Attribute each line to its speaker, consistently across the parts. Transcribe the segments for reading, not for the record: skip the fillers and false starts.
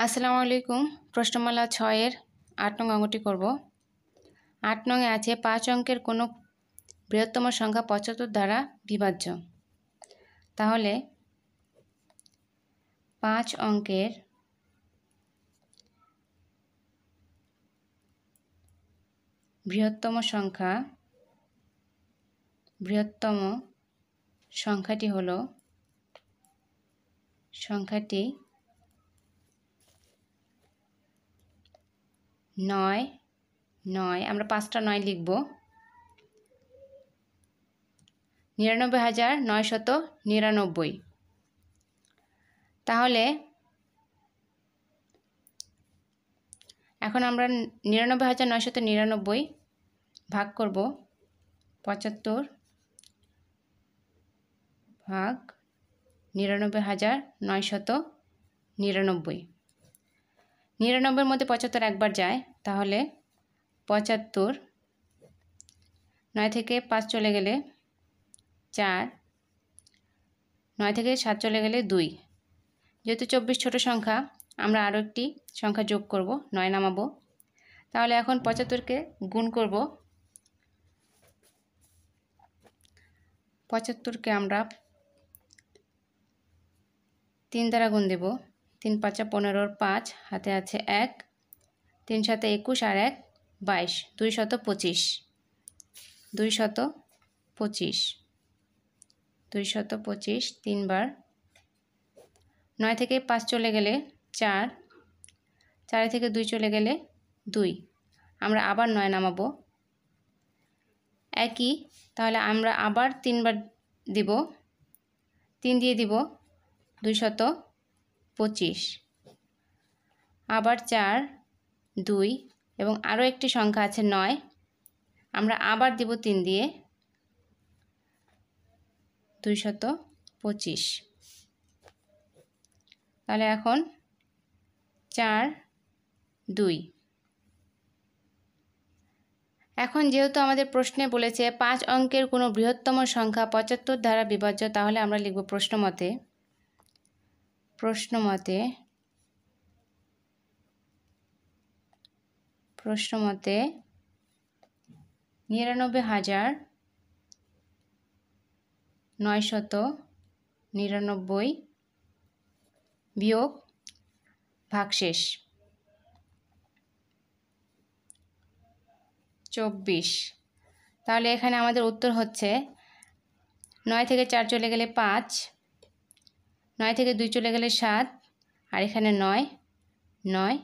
Speaker 1: আসসালামু আলাইকুম। প্রশ্নমালা 6-এর 8 নং অঙ্কটি করব। 8 নংয়ে আছে 5 অঙ্কের কোনো বৃহত্তম সংখ্যা 75 দ্বারা বিভাজ্য। তাহলে 5 অঙ্কের বৃহত্তম সংখ্যাটি হলো সংখ্যাটি 9। আমরা 5টা 9 লিখব। 99,999। তাহলে এখন আমরা 99,999 ভাগ করব 75 ভাগ 99,999। 99-এর মধ্যে 75 একবার যায়, তাহলে 75। 9 থেকে 5 চলে গেলে 4, 9 থেকে 7 চলে গেলে 2। যেহেতু 24 ছোট সংখ্যা, আমরা আরও একটি সংখ্যা যোগ করব, 9 নামাবো। তাহলে এখন 75কে গুণ করব। 75কে আমরা 3 দ্বারা গুণ দেব। 3 5 15, 5 হাতে আছে 1, 3 7 21 আর 1 22, 225। 225 3 বার। 9 থেকে 5 চলে গেলে 4, 4 থেকে 2 চলে গেলে 2। আমরা আবার 9 নামাবো একই। তাহলে আমরা আবার 3 বার দিব, 3 দিয়ে দিব 225। আবার 4, 2 এবং আরও একটি সংখ্যা আছে 9, আমরা আবার দিব 3 দিয়ে 225। তাহলে এখন 4, 2। এখন যেহেতু আমাদের প্রশ্নে বলেছে 5 অঙ্কের কোনো বৃহত্তম সংখ্যা 75 দ্বারা বিভাজ্য, তাহলে আমরা লিখব প্রশ্নমতে 99,999 বিয়োগ ভাগশেষ 24। তাহলে এখানে আমাদের উত্তর হচ্ছে 9 থেকে 4 চলে গেলে 5, 9 থেকে 2 চলে গেলে 7 আর এখানে 9, 9,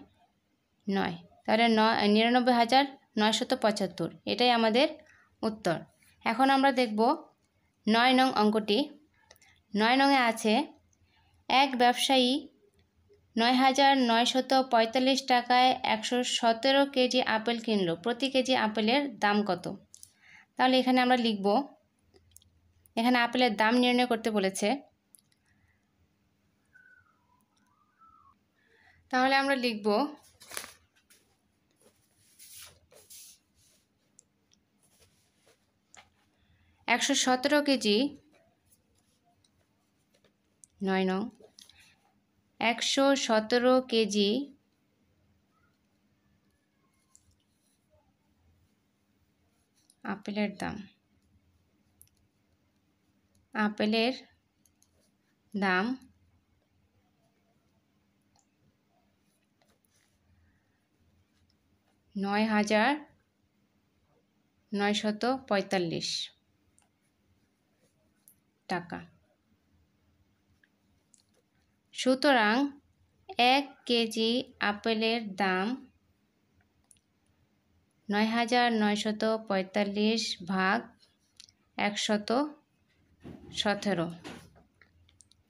Speaker 1: 9। তাহলে 99,975 এটাই আমাদের উত্তর। এখন আমরা দেখব 9 নং অঙ্কটি। 9 নংয়ে আছে এক ব্যবসায়ী 9,945 টাকায় 117 কেজি আপেল কিনল। প্রতি কেজি আপেলের দাম কত? তাহলে এখানে আমরা লিখব, এখানে আপেলের দাম নির্ণয় করতে বলেছে। তাহলে আমরা লিখব 117 কেজি 9 নং 117 কেজি আপেলের দাম। আপেলের দাম 9,945 টাকা। সুতরাং 1 কেজি আপেলের দাম 9,945 ভাগ 117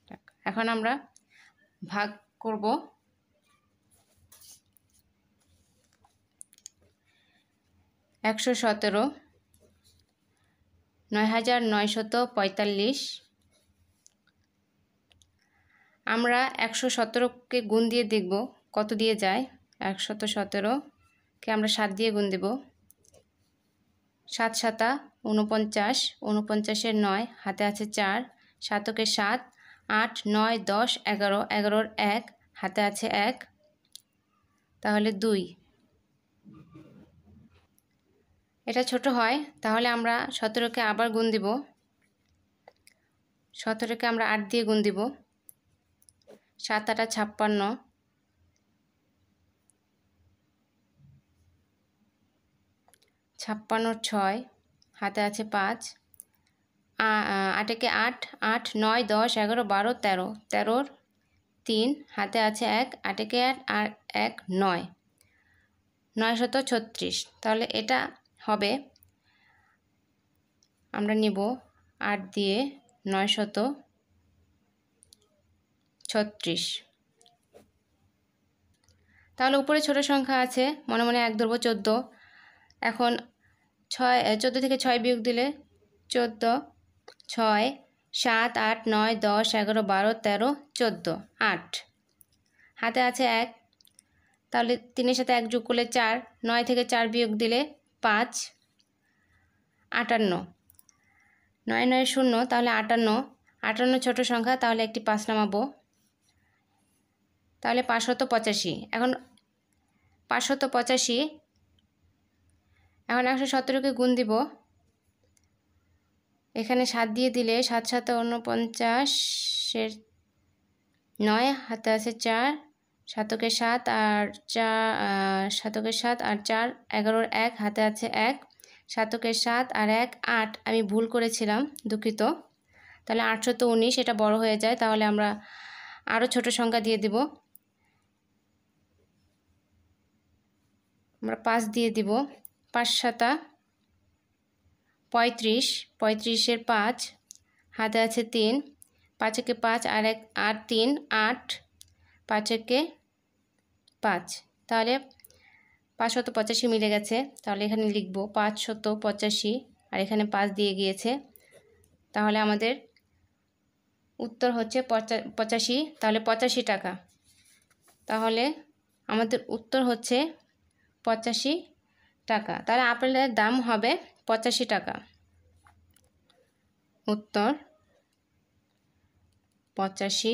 Speaker 1: টাকা। এখন আমরা ভাগ করব। 117 9,945। আমরা 117কে গুণ দিয়ে দেখব কত দিয়ে যায়। 117কে আমরা 7 দিয়ে গুণ দেব। 7 7 49, 49-এর 9 হাতে আছে 4, 7-কে 7, 8 9 10 11, 11-র 1 হাতে আছে 1, তাহলে 2। এটা ছোট হয়, তাহলে আমরা 17কে আবার গুণ দিব। 17কে আমরা 8 দিয়ে গুণ দিব। 7 8 56, 56 6, হাতে আছে 5, 8 8, 8 9 10 11 12 13, 13 3, হাতে আছে 1, 8 8 আর 1 9, 936। তাহলে এটা হবে, আমরা নিব 8 দিয়ে 936। তাহলে উপরে ছোট সংখ্যা আছে, মনে মনে 1 ধরবো 14। এখন 14 থেকে 6 বিয়োগ দিলে 14, 6 7 8 9 10 11 12 13 14, 8, হাতে আছে 1, তাহলে 3-এর সাথে 1 যোগ করলে 4, 9 থেকে 4 বিয়োগ দিলে 5, 58, 9 9 0, তাহলে 58, 58 ছোট সংখ্যা, তাহলে একটি 5 নামাবো, তাহলে 585। এখন 585, এখন 117কে গুণ দিব। এখানে 7 দিয়ে দিলে 7 7 49, 9, হাতে আছে 4, 7কে 7 আর 4, 7কে 7 আর 4 11, 1, হাতে আছে 1, 7কে 7 আর 1 8, আমি ভুল করেছিলাম, দুঃখিত। তাহলে 819, এটা বড় হয়ে যায়, তাহলে আমরা আরও ছোট সংখ্যা দিয়ে দিব। আমরা 5 দিয়ে দিব। 5 7 35, 35-এর 5, হাতে আছে 3, 5-একে 5 আর 1 আর 3 8, 5-একে 5, তাহলে 585 মিলে গেছে। তাহলে এখানে লিখব 585, আর এখানে 5 দিয়ে গিয়েছে, তাহলে আমাদের উত্তর হচ্ছে 85, তাহলে 85 টাকা। তাহলে আমাদের উত্তর হচ্ছে 85 টাকা। তাহলে আপেলের দাম হবে 85 টাকা। উত্তর 85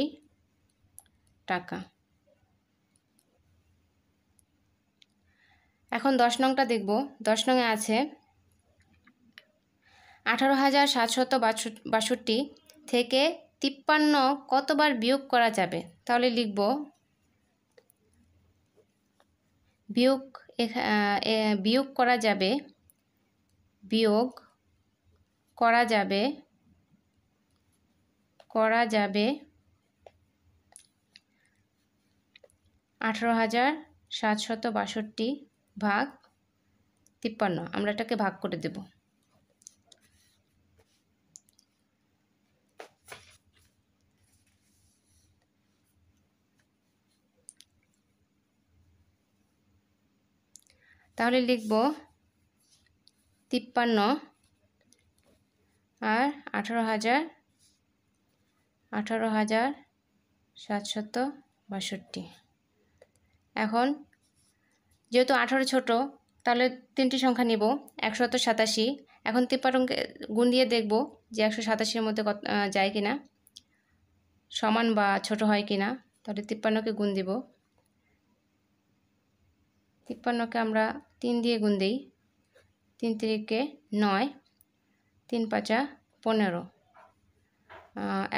Speaker 1: টাকা। এখন 10 নংটা দেখব। 10 নংয়ে আছে 18,762 থেকে 53 কতবার বিয়োগ করা যাবে? তাহলে লিখব বিয়োগ করা যাবে 18,762 ভাগ 53, আমরা এটাকে ভাগ করে দেব। তাহলে লিখব 53 আর 18,762। এখন যেহেতু 18 ছোট, তাহলে 3টি সংখ্যা নিব, 187। এখন 53কে গুণ দিয়ে দেখব যে 187-এর মধ্যে যায় কিনা, সমান বা ছোট হয় কিনা। তাহলে 53কে গুণ দিব। 53কে আমরা 3 দিয়ে গুণ দিই। 3 3-কে 9, 3 5 15,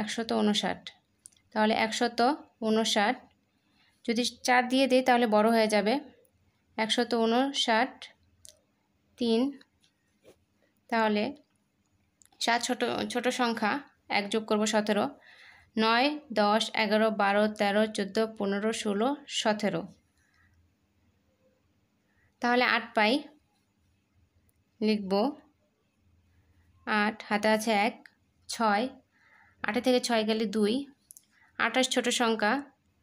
Speaker 1: 159। তাহলে 159, যদি 4 দিয়ে দিই তাহলে বড় হয়ে যাবে। 159 3, তাহলে 7 ছোট সংখ্যা, 1 যোগ করব 17, 9 10 11 12 13 14 15 16 17, তাহলে 8 পাই। লিখব 8, হাতে আছে 1, 6, 8 থেকে 6 গেলে 2, 28 ছোট সংখ্যা,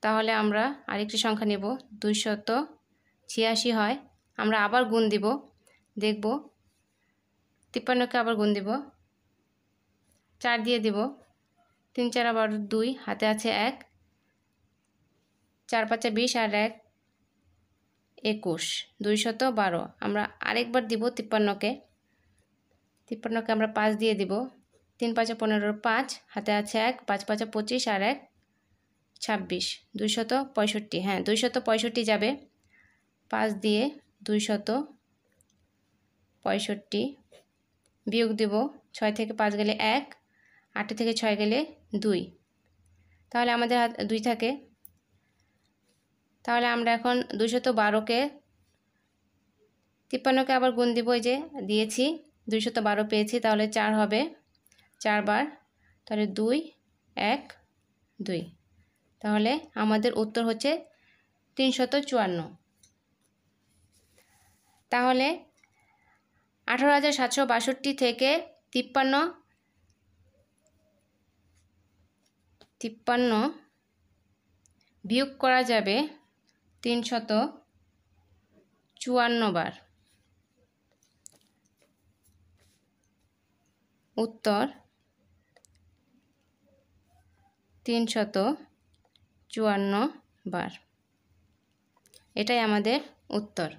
Speaker 1: তাহলে আমরা আরেকটি সংখ্যা নেব, 286 হয়। আমরা আবার গুণ দিব, দেখব 53কে আবার গুণ দিব, 4 দিয়ে দিব, 3 4 আবার 2, হাতে আছে 1, 4 5 20 আর 1 21, 212। আমরা আরেকবার দিব 53কে আমরা 5 দিয়ে দিব, 3 5 15 5, হাতে আছে 1, 5 5 25 আর 1 26, 265। হ্যাঁ, 265 যাবে। 5 দিয়ে 265 বিয়োগ দেব 6 থেকে 5 গেলে 1, 8 থেকে 6 গেলে 2, তাহলে আমাদের হাতে 2 থাকে। তাহলে আমরা এখন 212কে 53কে আবার গুণ দিব, এই যে দিয়েছি 212 পেয়েছি, তাহলে 4 হবে 4 বার, তাহলে 2 1 2, তাহলে আমাদের উত্তর হচ্ছে 354। তাহলে 18,762 থেকে 53 বিয়োগ করা যাবে 354 বার। উত্তর 354 বার, এটাই আমাদের উত্তর।